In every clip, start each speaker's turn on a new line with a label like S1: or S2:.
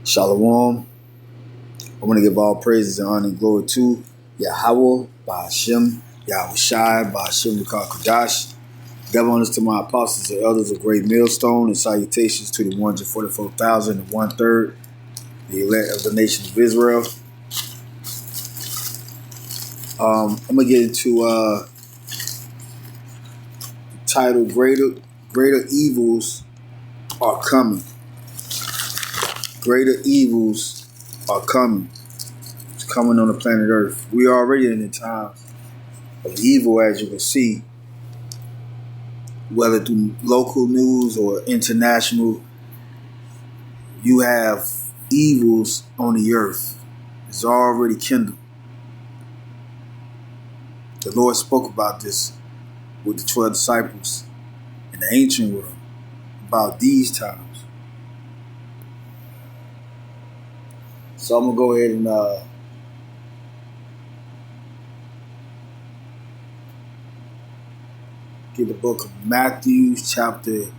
S1: Shalom. I want to give all praises and honor and glory to Yahweh, Ba'ashem, Yahushai, Ba'ashem Rukah Kodash. Double honors to my apostles and elders of Great Millstone, and salutations to the 144,000 and one-third, the elect of the nation of Israel. I'm going to get into the title, Greater Evils Are Coming. Greater evils are coming. It's coming on the planet Earth. We are already in the times of evil, as you can see, whether through local news or international. You have evils on the earth. It's already kindled. The Lord spoke about this with the 12 disciples in the ancient world about these times. So I'm going to go ahead and get the book of Matthew chapter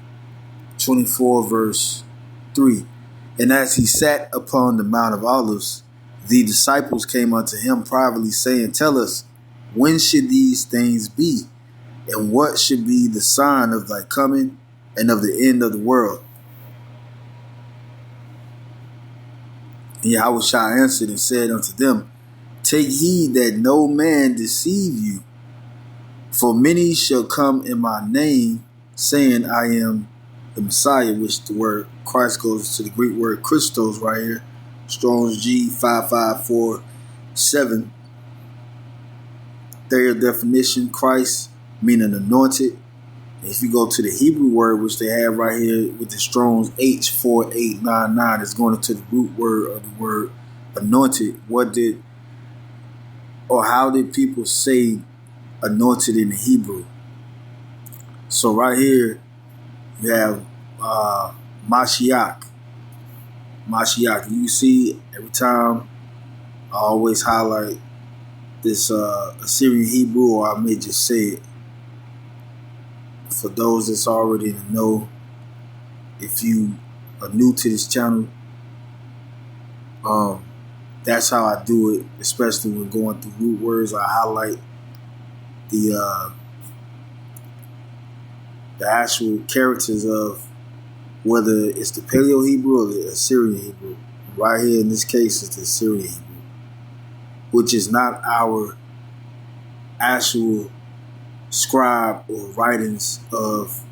S1: 24 verse 3. And as he sat upon the Mount of Olives, the disciples came unto him privately, saying, Tell us, when should these things be? And what should be the sign of thy coming and of the end of the world? And Yahushua answered and said unto them, Take heed that no man deceive you. For many shall come in my name, saying, I am the Messiah, which the word Christ goes to the Greek word Christos right here. Strong's G 5547. Their definition, Christ, meaning anointed. If you go to the Hebrew word, which they have right here with the Strong's H4899, it's going into the root word of the word anointed. How did people say anointed in the Hebrew? So right here, you have Mashiach. Mashiach. You see, every time I always highlight this Assyrian Hebrew, or I may just say it. For those that's already in the know, if you are new to this channel, that's how I do it, especially when going through root words. I highlight the actual characters of whether it's the Paleo Hebrew or the Assyrian Hebrew. Right here in this case is the Assyrian Hebrew, which is not our actual scribe or writings of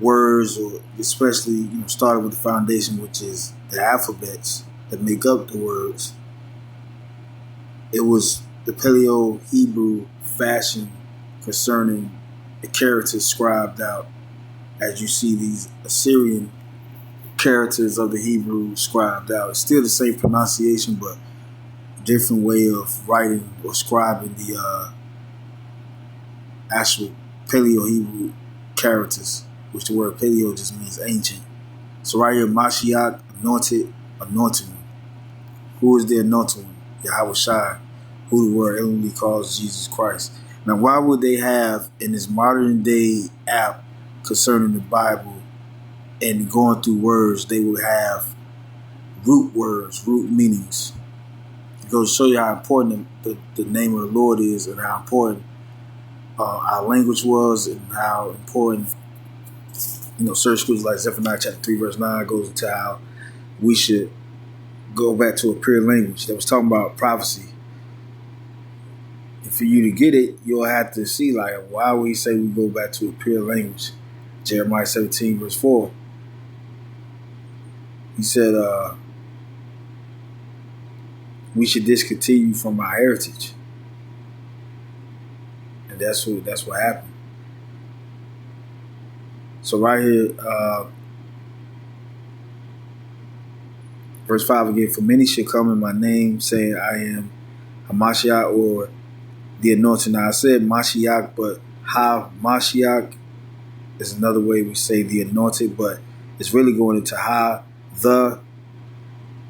S1: words, or especially starting with the foundation, which is the alphabets that make up the words. It was the Paleo Hebrew fashion concerning the characters scribed out, as you see these Assyrian characters of the Hebrew scribed out. It's still the same pronunciation, but a different way of writing or scribing the actual Paleo Hebrew characters, which the word Paleo just means ancient. So right here, Mashiach, anointed one. Who is the anointed one? Yahushua, who the word evidently calls Jesus Christ. Now, why would they have in this modern day app concerning the Bible and going through words, they would have root words, root meanings? It goes to show you how important the name of the Lord is, and how important our language was, and how important, certain scriptures like Zephaniah chapter 3 verse 9 goes into how we should go back to a pure language that was talking about prophecy. And for you to get it, you'll have to see, like, why we say we go back to a pure language. Jeremiah 17 verse 4. He said, we should discontinue from our heritage. And that's what happened. So right here, verse 5 again, for many shall come in my name, saying, I am Hamashiach, or the anointed. Now I said Mashiach, but Ha-Mashiach is another way we say the anointed, but it's really going into the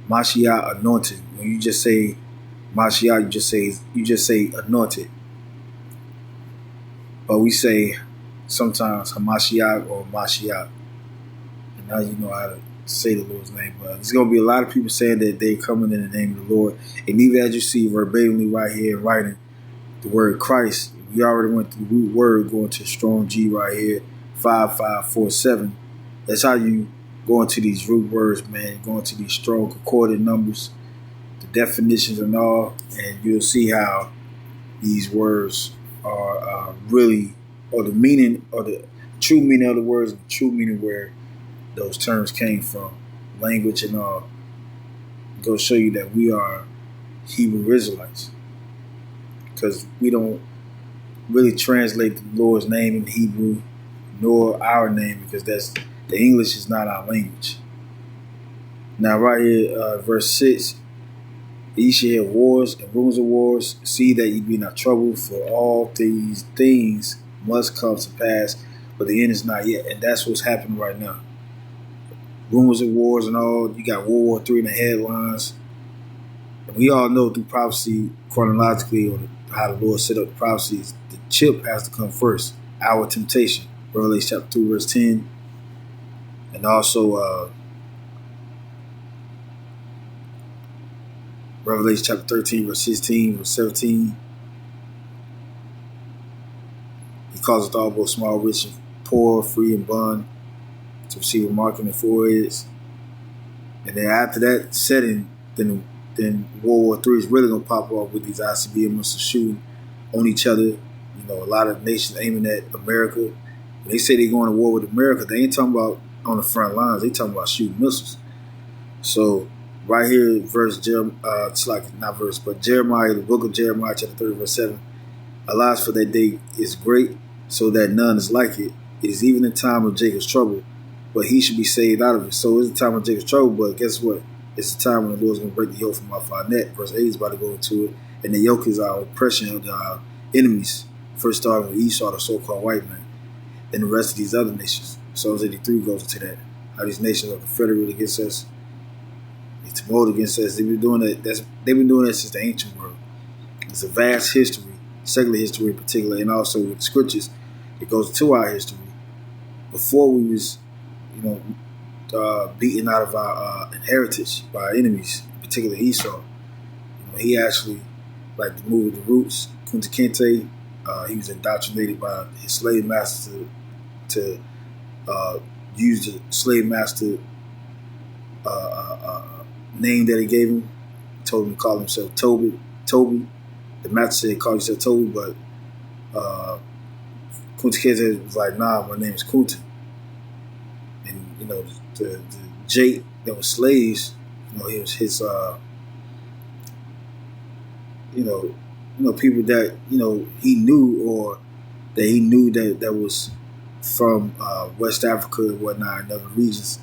S1: Mashiach anointed. When you just say Mashiach, you just say anointed. But we say sometimes Hamashiach or Mashiach. Now you know how to say the Lord's name. But there's going to be a lot of people saying that they're coming in the name of the Lord. And even as you see verbatimly right here writing the word Christ, we already went through the root word going to strong G right here, 5547. That's how you go into these root words, man. Go into these strong concordant numbers, the definitions and all, and you'll see how these words are really, or the meaning, or the true meaning of the words, the true meaning where those terms came from, language and all. Go show you that we are Hebrew Israelites, because we don't really translate the Lord's name in Hebrew, nor our name, because the English is not our language. Now, right here, verse 6, ye shall hear wars and rumors of wars. See that ye be not troubled, for all these things must come to pass, but the end is not yet. And that's what's happening right now. Rumors of wars and all. You got World War III in the headlines. And we all know through prophecy, chronologically, or how the Lord set up the prophecies, the chip has to come first. Our temptation. Revelation chapter 2, verse 10. And also Revelation chapter 13, verse 16, verse 17. He causeth all both small, rich, and poor, free, and bond to receive a mark in their foreheads. And then after that setting, then World War III is really going to pop off with these ICBM missiles shooting on each other. You know, a lot of nations aiming at America. When they say they're going to war with America, they ain't talking about on the front lines. They talking about shooting missiles. So right here, it's like not verse, but Jeremiah, the book of Jeremiah, chapter 30, verse 7. Alas, for that day is great, so that none is like it. It is even the time of Jacob's trouble, but he should be saved out of it. So it's the time of Jacob's trouble, but guess what? It's the time when the Lord's going to break the yoke from off our neck. Verse 8 is about to go into it. And the yoke is our oppression of our enemies. First starting with Esau, the so-called white man, and the rest of these other nations. Psalms 83 goes into that. How these nations are confederate against us. They tumult against us. They've been doing that. They've been doing that since the ancient world. It's a vast history, secular history in particular, and also with scriptures. It goes to our history. Before we was, beaten out of our inheritance by our enemies, particularly Esau. He actually, like the movie The Roots, Kunta Kinte, he was indoctrinated by his slave master to use the slave master name that he gave him. Told him to call himself Toby. The master said, call yourself Toby, but Kunta Kinte was like, nah, my name is Kunta. And, the Jake that was slaves, he was his, people that, he knew, or that he knew that was from West Africa and whatnot, and other regions.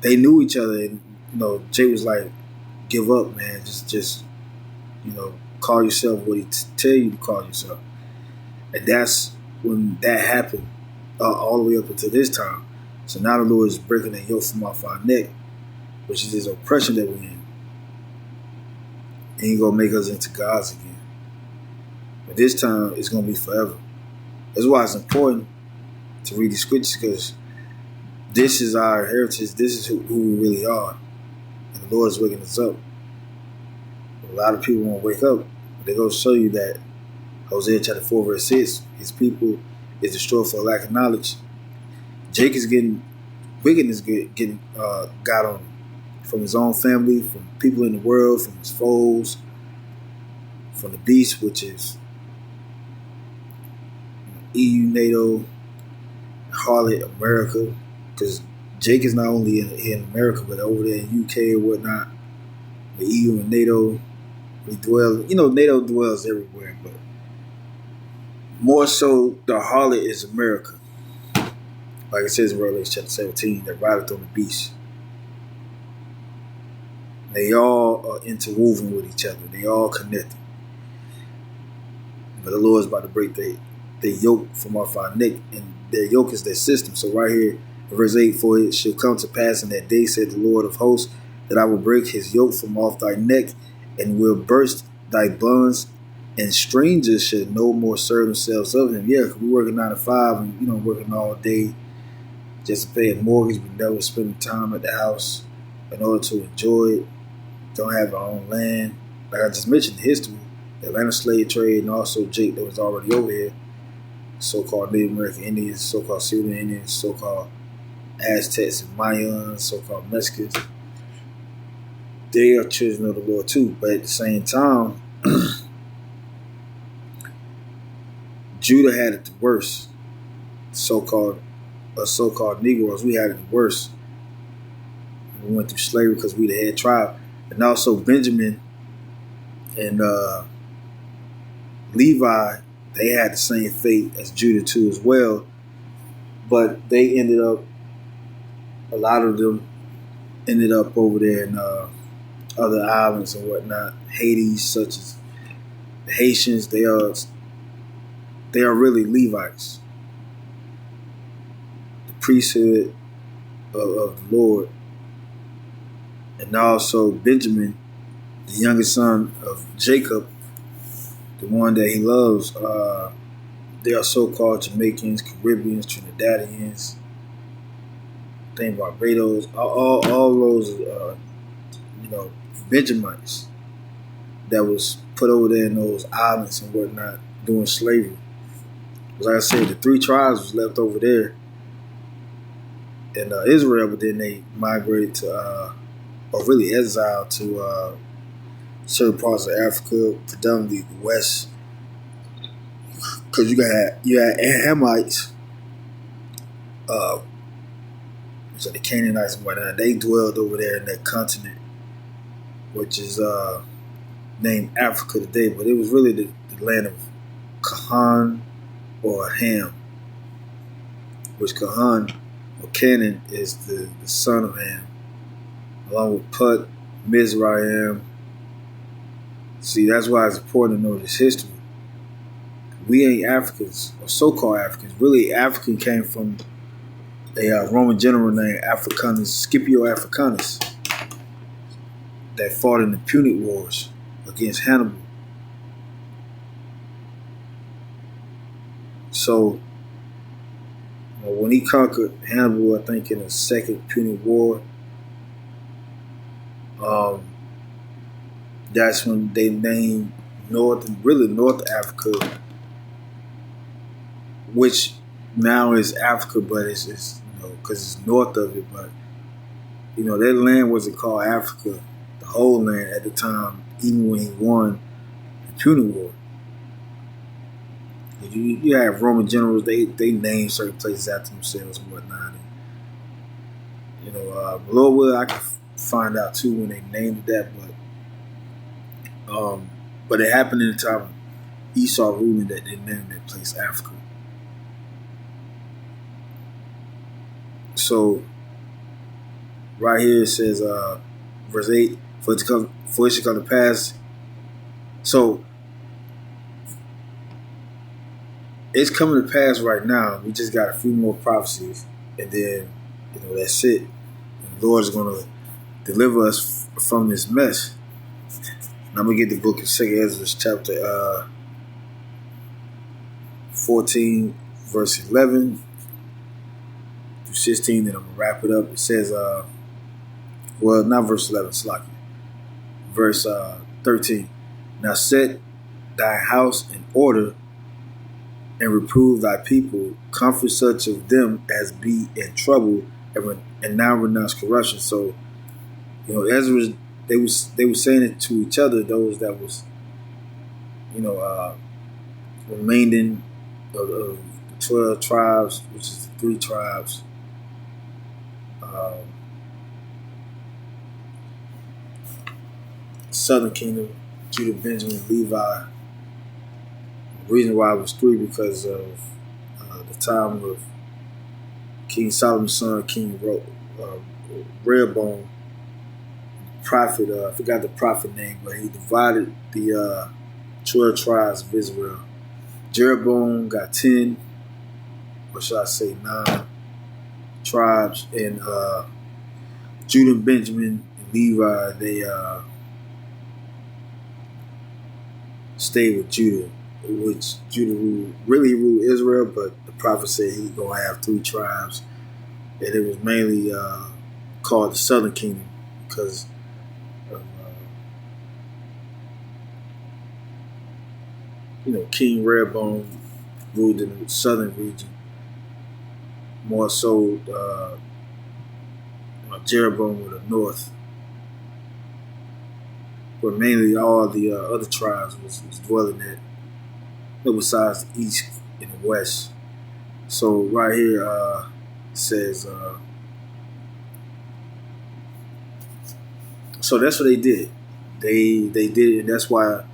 S1: They knew each other, and, Jay was like, give up, man. Just call yourself what he tell you to call yourself. And that's when that happened, all the way up until this time. So now the Lord is breaking that yoke from off our neck, which is this oppression that we're in. And He's going to make us into gods again. But this time, it's going to be forever. That's why it's important to read the scriptures, because this is our heritage. This is who we really are. And the Lord is waking us up. A lot of people won't wake up. But they're going to show you that Hosea chapter 4, verse 6, his people is destroyed for a lack of knowledge. Jake is wickedness getting got on him from his own family, from people in the world, from his foes, from the beast, which is EU, NATO, harlot, America, because Jake is not only in America, but over there in UK and whatnot, the EU and NATO, we dwell, NATO dwells everywhere, but more so the harlot is America. Like it says in Revelation chapter 17, that rideth on the beast. They all are interwoven with each other. They all connected. But the Lord is about to break the yoke from off our neck, and their yoke is their system. So right here, verse 8, for it shall come to pass in that day, said the Lord of hosts, that I will break his yoke from off thy neck, and will burst thy bonds, and strangers should no more serve themselves of him. Yeah, 'cause we're working 9 to 5, and working all day, just to pay a mortgage, but never spend time at the house in order to enjoy it. Don't have our own land. Like I just mentioned, the history, the Atlanta slave trade, and also Jake that was already over here. So-called Native American Indians, so-called Syrian Indians, so-called Aztecs and Mayans, so-called Mexicans. They are children of the Lord too, but at the same time, Judah had it the worst. So-called Negroes, we had it the worst. We went through slavery because we the head tribe, and also Benjamin and Levi, they had the same fate as Judah too as well, but they ended up, a lot of them ended up over there in other islands and whatnot, Haiti, such as the Haitians. They are really Levites, the priesthood of the Lord, and also Benjamin, the youngest son of Jacob, the one that he loves. They are so-called Jamaicans, Caribbeans, Trinidadians, I think Barbados, all those, Benjamites that was put over there in those islands and whatnot during slavery. Like I said, the 3 tribes was left over there in Israel, but then they migrated to, or really exiled to certain parts of Africa, predominantly the West, because you had Hamites, so the Canaanites and whatnot. They dwelled over there in that continent, which is named Africa today, but it was really the land of Canaan or Ham, which Canaan or Canaan is the son of Ham, along with Put, Mizraim. See, that's why it's important to know this history. We ain't Africans, or so-called Africans. Really, African came from a Roman general named Africanus, Scipio Africanus, that fought in the Punic Wars against Hannibal. So, when he conquered Hannibal, I think in the Second Punic War, that's when they named North Africa, which now is Africa, but it's because it's north of it. But that land wasn't called Africa, the whole land at the time, even when he won the Punic War. You have Roman generals; they name certain places after themselves and whatnot. And, Lord will, I can find out too when they named that, but it happened in the time of Esau ruling that they named that place Africa. So right here it says, verse 8, for it should come to pass. So it's coming to pass right now. We just got a few more prophecies, and then that's it. And the Lord is going to deliver us from this mess. And I'm going to get the book of 2 Ezra, chapter 14, verse 11 through 16, and I'm going to wrap it up. It says, not verse 11, Slacky. Verse 13. Now set thy house in order and reprove thy people, comfort such of them as be in trouble, and now renounce corruption. So, Ezra, they were saying it to each other, those that was, remaining of the 12 tribes, which is the 3 tribes. Southern Kingdom, Judah, Benjamin, Levi. The reason why it was 3 because of the time of King Solomon's son, King Rehoboam, prophet. I forgot the prophet name, but he divided the 12 tribes of Israel. Jeroboam got 10, or should I say 9 tribes, and Judah, Benjamin, and Levi, they stayed with Judah, which Judah ruled Israel, but the prophet said he's going to have 3 tribes and it was mainly called the Southern Kingdom because of, King Rehoboam ruled in the southern region, more so Jeroboam with the north, where mainly all the other tribes was dwelling at, besides the east and the west. So right here says, so that's what they did. They did it, and that's why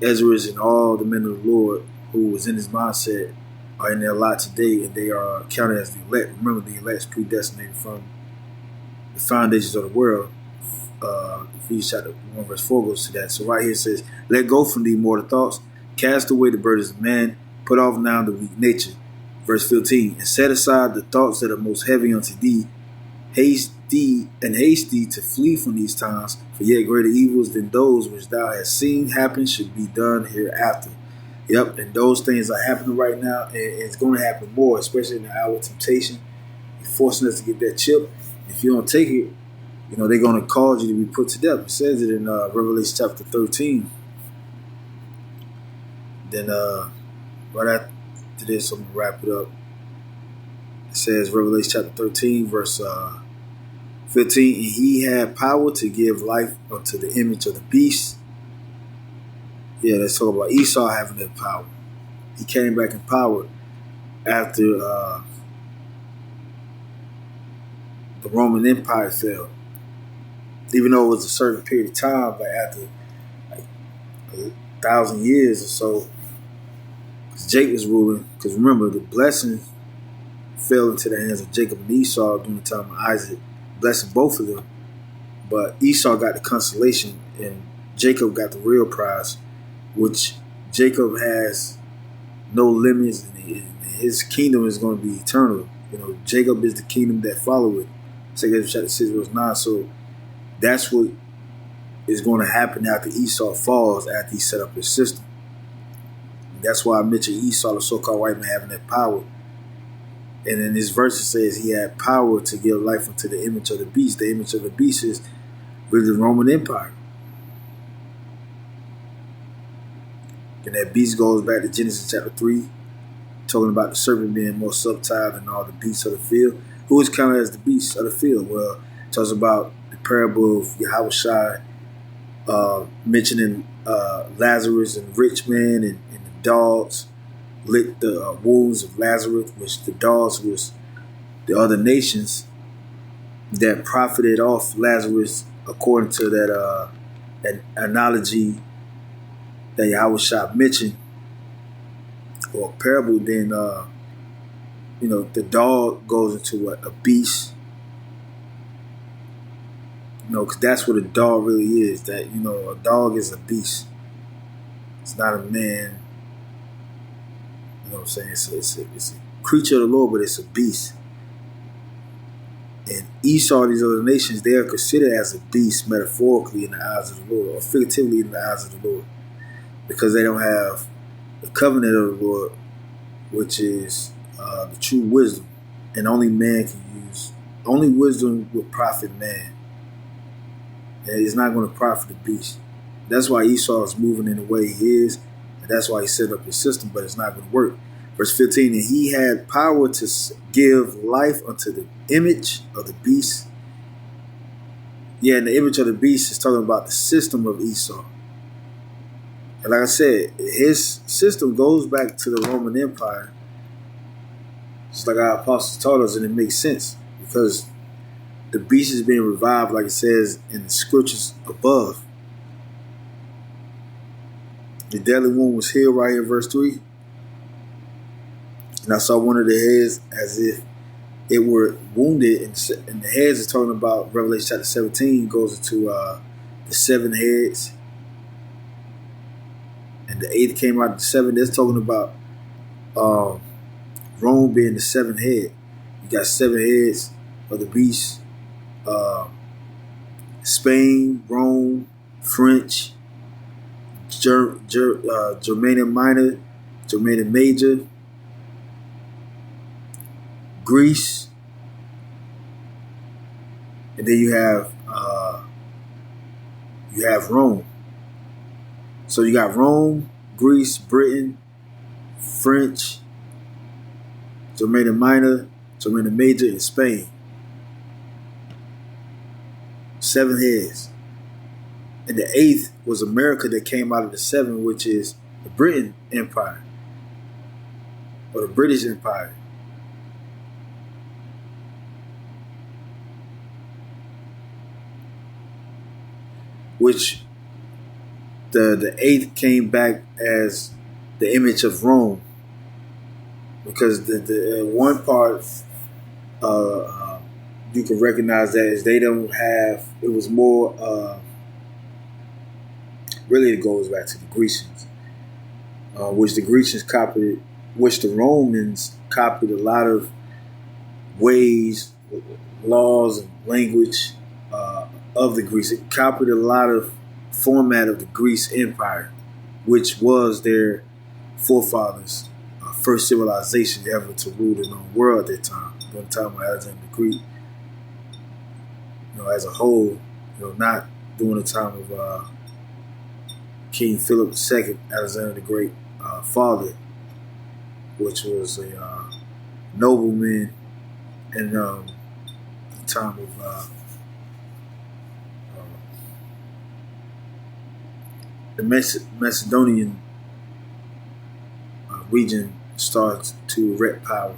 S1: Ezra and all the men of the Lord who was in his mindset are in their lot today, and they are counted as the elect. Remember, the elect is predestinated from the foundations of the world. Ephesians chapter 1 verse 4 goes to that. So right here it says, let go from thee mortal thoughts, cast away the burdens of man, put off now the weak nature. Verse 15, and set aside the thoughts that are most heavy unto thee, haste thee to flee from these times, for yet greater evils than those which thou hast seen happen should be done hereafter. Yep, and those things are happening right now, and it's going to happen more, especially in the hour of temptation. You're forcing us to get that chip. If you don't take it, they're going to cause you to be put to death. It says it in Revelation chapter 13. Then right after this, I'm going to wrap it up. It says Revelation chapter 13, verse 15, and he had power to give life unto the image of the beast. Yeah, let's talk about Esau having that power. He came back in power after the Roman Empire fell. Even though it was a certain period of time, but after like 1,000 years or so, because Jacob was ruling. Because remember, the blessing fell into the hands of Jacob and Esau during the time of Isaac, blessing both of them. But Esau got the consolation, and Jacob got the real prize, which Jacob has no limits, and his kingdom is going to be eternal. Jacob is the kingdom that followeth. 2 chapter 6 verse 9. So that's what is going to happen after Esau falls, after he set up his system. And that's why I mentioned Esau, the so-called white man, having that power. And in this verse it says he had power to give life unto the image of the beast. The image of the beast is really the Roman Empire. And that beast goes back to Genesis chapter 3, talking about the serpent being more subtle than all the beasts of the field. Who is counted as the beasts of the field? Well, it talks about the parable of Yahushua mentioning Lazarus and rich man, and the dogs licked the wounds of Lazarus, which the dogs was the other nations that profited off Lazarus, according to that an analogy that Yahushua mentioned, or a parable. Then the dog goes into what? A beast. Because that's what a dog really is. That a dog is a beast. It's not a man. You know what I'm saying? It's a creature of the Lord, but it's a beast. And Esau and these other nations, they are considered as a beast metaphorically in the eyes of the Lord, or figuratively in the eyes of the Lord, because they don't have the covenant of the Lord, which is the true wisdom, and only man can use. Only wisdom will profit man, and it's not going to profit the beast. That's why Esau is moving in the way he is, and that's why he set up his system, but it's not going to work. Verse 15, and he had power to give life unto the image of the beast. Yeah, and the image of the beast is talking about the system of Esau. And like I said, his system goes back to the Roman Empire. Just like our apostles taught us, and it makes sense because the beast is being revived, like it says in the scriptures above. The deadly wound was healed right here in verse 3. And I saw one of the heads as if it were wounded, and the heads is talking about Revelation chapter 17 goes into the 7 heads. And the 8th came out of the 7. That's talking about Rome being the 7th head. You got 7 heads of the beast. Spain, Rome, French, Germania Minor, Germania Major, Greece, And then you have Rome. So you got Rome, Greece, Britain, French, Germania Minor, Germania Major, and Spain. 7 heads. And the 8th was America that came out of the 7, which is the Britain Empire. Or the British Empire. Which the 8th came back as the image of Rome. Because the one part you can recognize that is they don't have, it was more, really it goes back to the Grecians, which the Grecians copied, which the Romans copied a lot of ways, laws, and language of the Greece. It copied a lot of format of the Greece Empire, which was their forefathers' first civilization ever to rule the known world at that time. During the time of Alexander the Great, as a whole, not during the time of King Philip II, Alexander the Great father, which was a nobleman in the time of the Macedonian region started to erect power.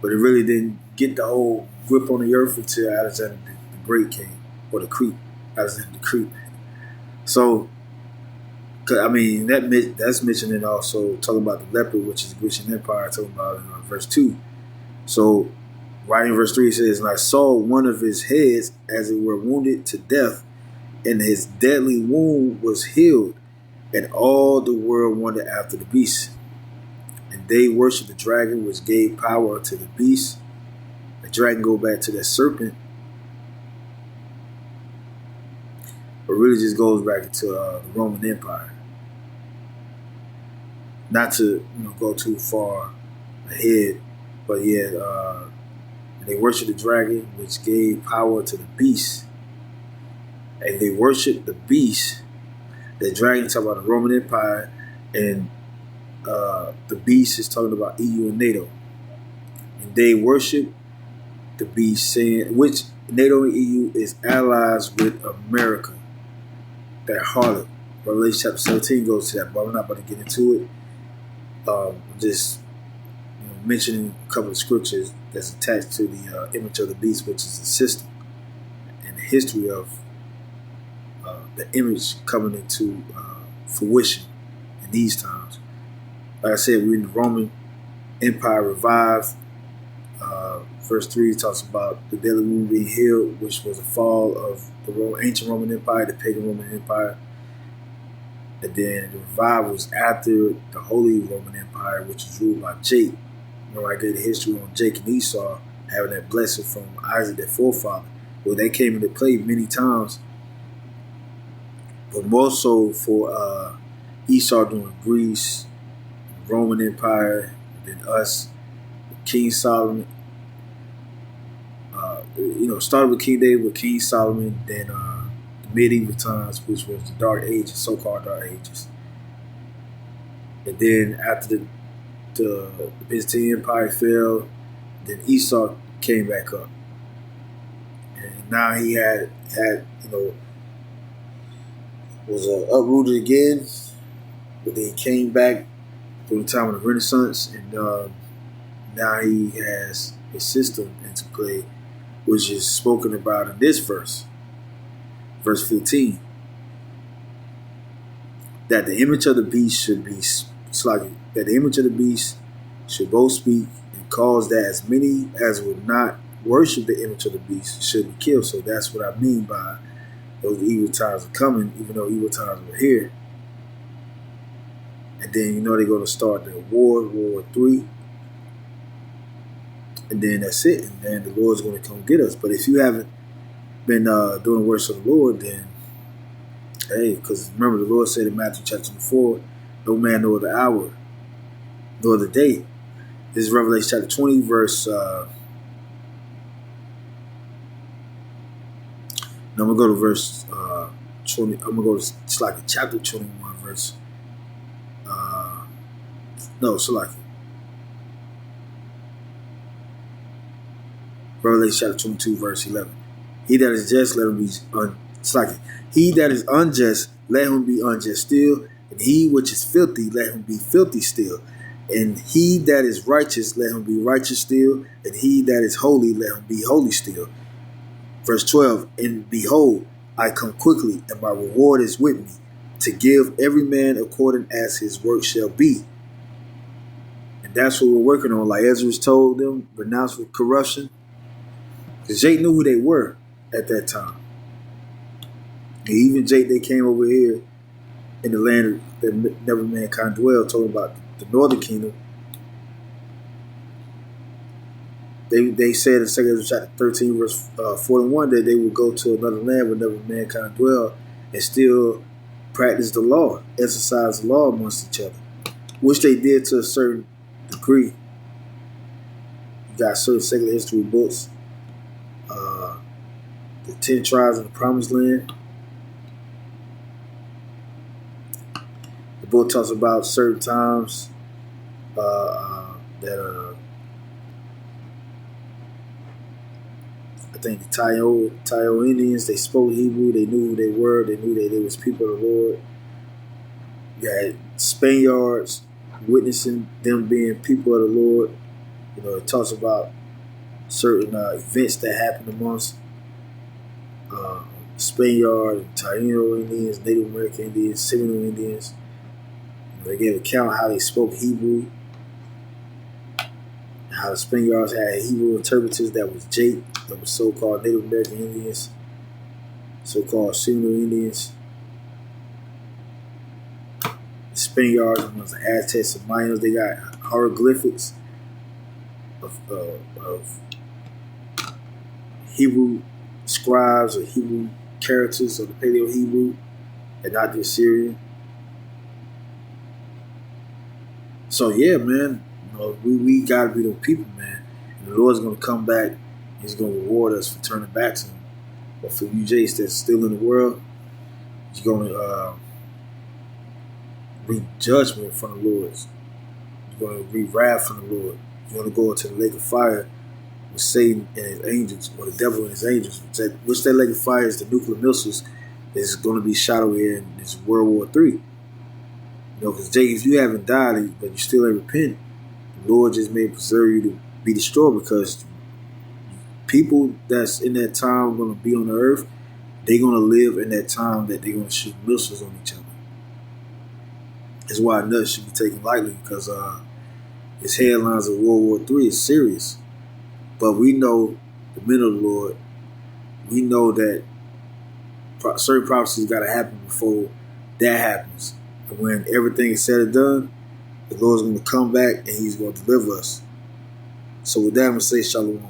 S1: But it really didn't get the whole grip on the earth until Alexander the Great came, or the Crete, Alexander the Crete. So, that's mentioning also talking about the leopard, which is the Grecian Empire, talking about in verse 2. So, right in verse 3 it says, "And I saw one of his heads as it were wounded to death, and his deadly wound was healed, and all the world wondered after the beast. And they worshiped the dragon, which gave power to the beast." The dragon go back to that serpent, but really just goes back into the Roman Empire. Not to go too far ahead, but they worshiped the dragon, which gave power to the beast. And they worshiped the beast. The dragon talking about the Roman Empire, and the beast is talking about EU and NATO. And they worship the beast, saying, which NATO and EU is allies with America. That harlot. Revelation chapter 17 goes to that, but I'm not about to get into it. Just mentioning a couple of scriptures that's attached to the image of the beast, which is the system and the history of the image coming into fruition in these times. Like I said, we're in the Roman Empire revived. Verse 3 talks about the deadly wound being healed, which was the fall of the ancient Roman Empire, the pagan Roman Empire. And then the revival was after the Holy Roman Empire, which was ruled by Jake. I gave the history on Jake and Esau having that blessing from Isaac, their forefather. Well, they came into play many times, but more so for Esau during Greece, Roman Empire, then us, King Solomon. Started with King David, with King Solomon, then the medieval times, which was the Dark Ages, so-called Dark Ages. And then after the Byzantine Empire fell, then Esau came back up. And now he was uprooted again, but then he came back during the time of the Renaissance, and now he has his system into play, which is spoken about in this verse 15, that the image of the beast should be that the image of the beast should both speak and cause that as many as would not worship the image of the beast should be killed. So that's what I mean by those evil times are coming, even though evil times were here. And then they're going to start the World War III. And then that's it. And then the Lord's going to come get us. But if you haven't been doing the works of the Lord, then, hey, because remember the Lord said in Matthew chapter 4, no man know the hour, nor the day. This is Revelation chapter 20, verse Now I'm gonna go to verse 20. I'm gonna go to Salaki chapter 21, verse. No, Salaki. Revelation chapter 22, verse 11. He that is just, let him be Salaki. He that is unjust, let him be unjust still, and he which is filthy, let him be filthy still. And he that is righteous, let him be righteous still, and he that is holy, let him be holy still. Verse 12, and behold, I come quickly, and my reward is with me, to give every man according as his work shall be. And that's what we're working on. Like Ezra told them, renounce with corruption. Because Jake knew who they were at that time. And even Jake, they came over here in the land that never mankind dwelled, talking about the northern kingdom. They said in 2 chapter 13, verse 41, that they would go to another land where never mankind dwell and still practice the law, exercise the law amongst each other, which they did to a certain degree. You got certain secular history books, the 10 tribes in the Promised Land. The book talks about certain times that I think the Tayo Indians, they spoke Hebrew, they knew who they were, they knew that they was people of the Lord. You had Spaniards witnessing them being people of the Lord. You know, it talks about certain events that happened amongst Spaniard and Taino Indians, Native American Indians, Seminole Indians. You know, they gave account how they spoke Hebrew, how the Spaniards had Hebrew interpreters that was Jake, that was so-called Native American Indians, so-called Seminole Indians. The Spaniards amongst the Aztecs and Mayans, they got hieroglyphics of Hebrew scribes or Hebrew characters of the Paleo-Hebrew and not the Assyrian. So yeah, man, you know, we gotta be those people, man. And the Lord's gonna come back. He's gonna reward us for turning back to Him. But for you, Jace, that's still in the world, you're gonna reap judgment from the Lord. You're gonna reap wrath from the Lord. You're gonna go into the lake of fire with Satan and his angels, or the devil and his angels. Which that lake of fire is the nuclear missiles is going to be shot over here in this World War III. You know, because Jake, if you haven't died but you still ain't repent, the Lord just may preserve you to be destroyed, because people that's in that time going to be on the earth, they're going to live in that time that they're going to shoot missiles on each other. That's why nuts should be taken lightly, because it's headlines of World War III is serious. But we know, the men of the Lord, we know that certain prophecies got to happen before that happens. And when everything is said and done, the Lord's going to come back and He's going to deliver us. So with that, I'm going to say shalom.